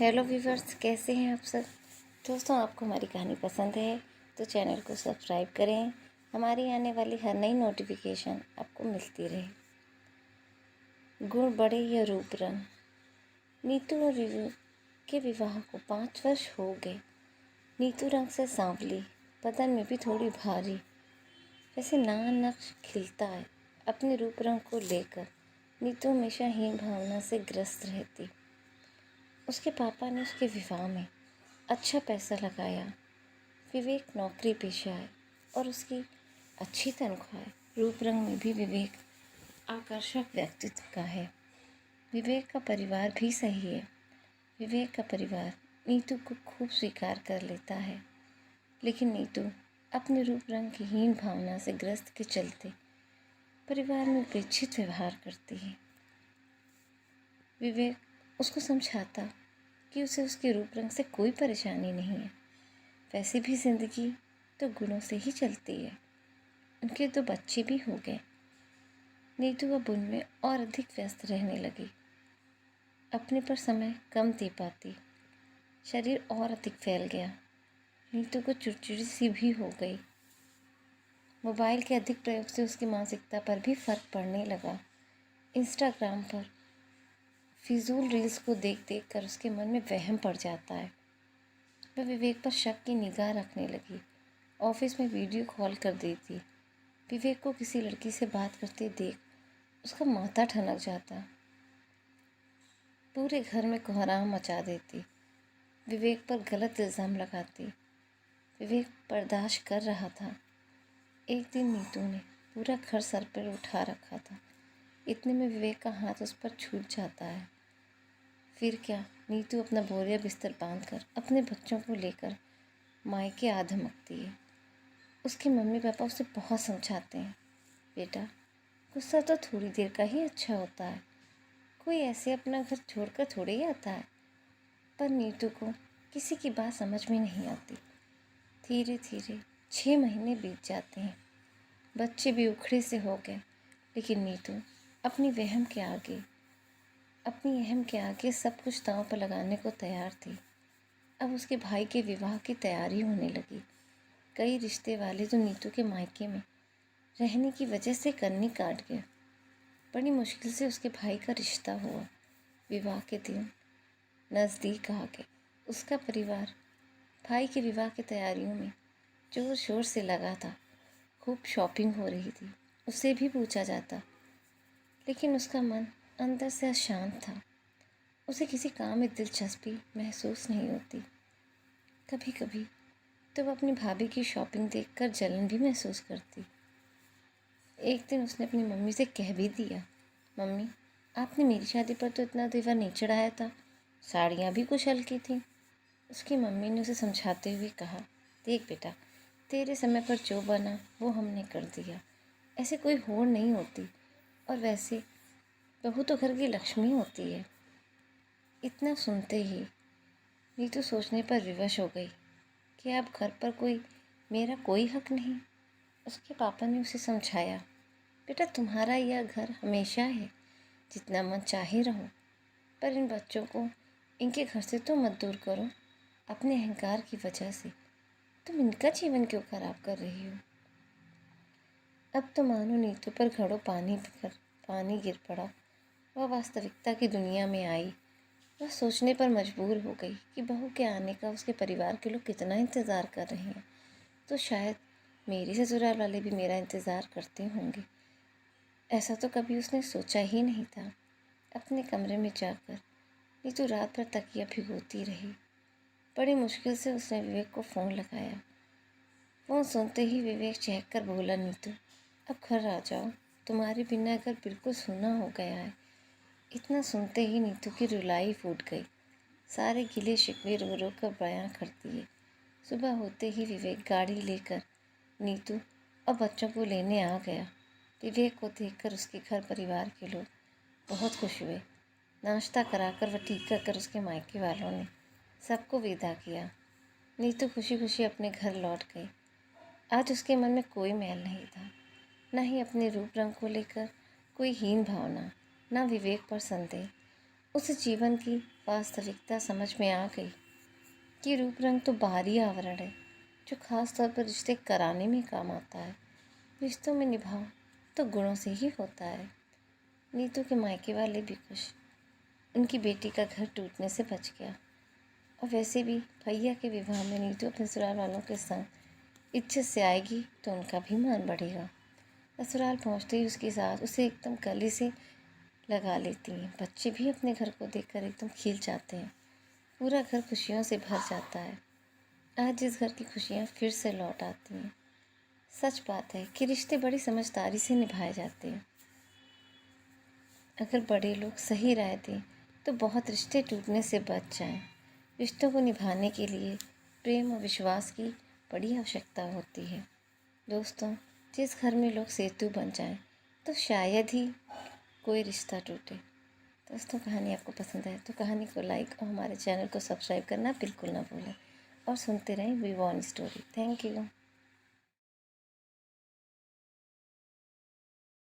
Hello viewers, कैसे हैं आप सब। दोस्तों, आपको हमारी कहानी पसंद है तो चैनल को सब्सक्राइब करें। हमारी आने वाली हर नई नोटिफिकेशन आपको मिलती रहे। गुण बड़े या रूप रंग। नीतू और विवेक के विवाह को 5 वर्ष हो गए। नीतू रंग से सांवली, बदन में भी थोड़ी भारी, वैसे नाक नक्श खिलता है। अपने रूप रंग को लेकर नीतू हमेशा हीन भावना से ग्रस्त रहती। उसके पापा ने उसके विवाह में अच्छा पैसा लगाया। विवेक नौकरी पेशा है और उसकी अच्छी तनख्वाह है। रूप रंग में भी विवेक आकर्षक व्यक्तित्व का है। विवेक का परिवार भी सही है। विवेक का परिवार नीतू को खूब स्वीकार कर लेता है, लेकिन नीतू अपने रूप रंग की हीन भावना से ग्रस्त के चलते परिवार में उपेक्षित व्यवहार करती है। विवेक उसको समझाता कि उसे उसके रूप रंग से कोई परेशानी नहीं है। वैसे भी जिंदगी तो गुणों से ही चलती है। उनके 2 बच्चे भी हो गए। नीतू अब उनमें और अधिक व्यस्त रहने लगी। अपने पर समय कम दे पाती। शरीर और अधिक फैल गया। नीतू को चिड़चिड़ी सी भी हो गई। मोबाइल के अधिक प्रयोग से उसकी मानसिकता पर भी फर्क पड़ने लगा। इंस्टाग्राम पर फिजूल रील्स को देख देख कर उसके मन में वहम पड़ जाता है। वह विवेक पर शक की निगाह रखने लगी। ऑफिस में वीडियो कॉल कर देती। विवेक को किसी लड़की से बात करते देख उसका माथा ठनक जाता। पूरे घर में कोहराम मचा देती। विवेक पर गलत इल्ज़ाम लगाती। विवेक बर्दाश्त कर रहा था। एक दिन नीतू ने पूरा घर सर पर उठा रखा था। इतने में विवेक का हाथ उस पर छूट जाता है। फिर क्या, नीतू अपना बोरिया बिस्तर बांधकर अपने बच्चों को लेकर मायके आ धमकती है। उसके मम्मी पापा उसे बहुत समझाते हैं, बेटा गुस्सा तो थोड़ी देर का ही अच्छा होता है, कोई ऐसे अपना घर छोड़कर थोड़े ही आता है। पर नीतू को किसी की बात समझ में नहीं आती। धीरे धीरे 6 महीने बीत जाते हैं। बच्चे भी उखड़े से हो गए, लेकिन नीतू अपनी अहम के आगे सब कुछ दांव पर लगाने को तैयार थी। अब उसके भाई के विवाह की तैयारी होने लगी। कई रिश्ते वाले तो नीतू के मायके में रहने की वजह से कन्नी काट गए। बड़ी मुश्किल से उसके भाई का रिश्ता हुआ। विवाह के दिन नज़दीक आ गए। उसका परिवार भाई के विवाह की तैयारियों में जोर शोर से लगा था। खूब शॉपिंग हो रही थी। उससे भी पूछा जाता, लेकिन उसका मन अंदर से अशांत था। उसे किसी काम में दिलचस्पी महसूस नहीं होती। कभी कभी तो वह अपनी भाभी की शॉपिंग देखकर जलन भी महसूस करती। एक दिन उसने अपनी मम्मी से कह भी दिया, मम्मी आपने मेरी शादी पर तो इतना तेवर नहीं चढ़ाया था, साड़ियाँ भी कुछ हल्की थीं। उसकी मम्मी ने उसे समझाते हुए कहा, देख बेटा, तेरे समय पर जो बना वो हमने कर दिया, ऐसे कोई होड़ नहीं होती, और वैसे बहू तो घर की लक्ष्मी होती है। इतना सुनते ही नीतू सोचने पर विवश हो गई कि अब घर पर मेरा कोई हक नहीं। उसके पापा ने उसे समझाया, बेटा तुम्हारा यह घर हमेशा है, जितना मन चाहे रहो, पर इन बच्चों को इनके घर से तो मत दूर करो। अपने अहंकार की वजह से तुम इनका जीवन क्यों खराब कर रही हो। अब तो मानो नीतू पर घड़ों पानी गिर पड़ा। वह वास्तविकता की दुनिया में आई। वह सोचने पर मजबूर हो गई कि बहू के आने का उसके परिवार के लोग कितना इंतज़ार कर रहे हैं, तो शायद मेरे ससुराल वाले भी मेरा इंतज़ार करते होंगे। ऐसा तो कभी उसने सोचा ही नहीं था। अपने कमरे में जाकर नीतू रात भर तकिया भिगोती रही। बड़ी मुश्किल से उसने विवेक को फ़ोन लगाया। फ़ोन सुनते ही विवेक चहक कर बोला, नीतू अब घर आ जाओ, तुम्हारे बिना घर बिल्कुल सूना हो गया है। इतना सुनते ही नीतू की रुलाई फूट गई। सारे गिले शिकवे रो रो कर बयां करती है। सुबह होते ही विवेक गाड़ी लेकर नीतू और बच्चों को लेने आ गया। विवेक को देखकर उसके घर परिवार के लोग बहुत खुश हुए। नाश्ता कराकर व टीका कर उसके मायके वालों ने सबको विदा किया। नीतू खुशी खुशी अपने घर लौट गई। आज उसके मन में कोई मैल नहीं था, न ही अपने रूप रंग को लेकर कोई हीन भावना, न विवेक पर संदेह। उसे जीवन की वास्तविकता समझ में आ गई कि रूप रंग तो बाहरी आवरण है जो खास तौर पर रिश्ते कराने में काम आता है। रिश्तों में निभाव तो गुणों से ही होता है। नीतू के मायके वाले भी खुश, उनकी बेटी का घर टूटने से बच गया। और वैसे भी भैया के विवाह में नीतू अपने ससुराल वालों के संग इज्जत से आएगी तो उनका भी मान बढ़ेगा। ससुराल पहुँचते ही उसकी सास उसे एकदम गले से लगा लेती हैं। बच्चे भी अपने घर को देखकर एकदम खिल जाते हैं। पूरा घर खुशियों से भर जाता है। आज इस घर की खुशियाँ फिर से लौट आती हैं। सच बात है कि रिश्ते बड़ी समझदारी से निभाए जाते हैं। अगर बड़े लोग सही राय दें तो बहुत रिश्ते टूटने से बच जाएं। रिश्तों को निभाने के लिए प्रेम और विश्वास की बड़ी आवश्यकता होती है। दोस्तों, जिस घर में लोग सेतु बन जाएं तो शायद ही कोई रिश्ता टूटे। दोस्तों, कहानी आपको पसंद आए तो कहानी को लाइक और हमारे चैनल को सब्सक्राइब करना बिल्कुल ना भूलें और सुनते रहें we want story. Thank you.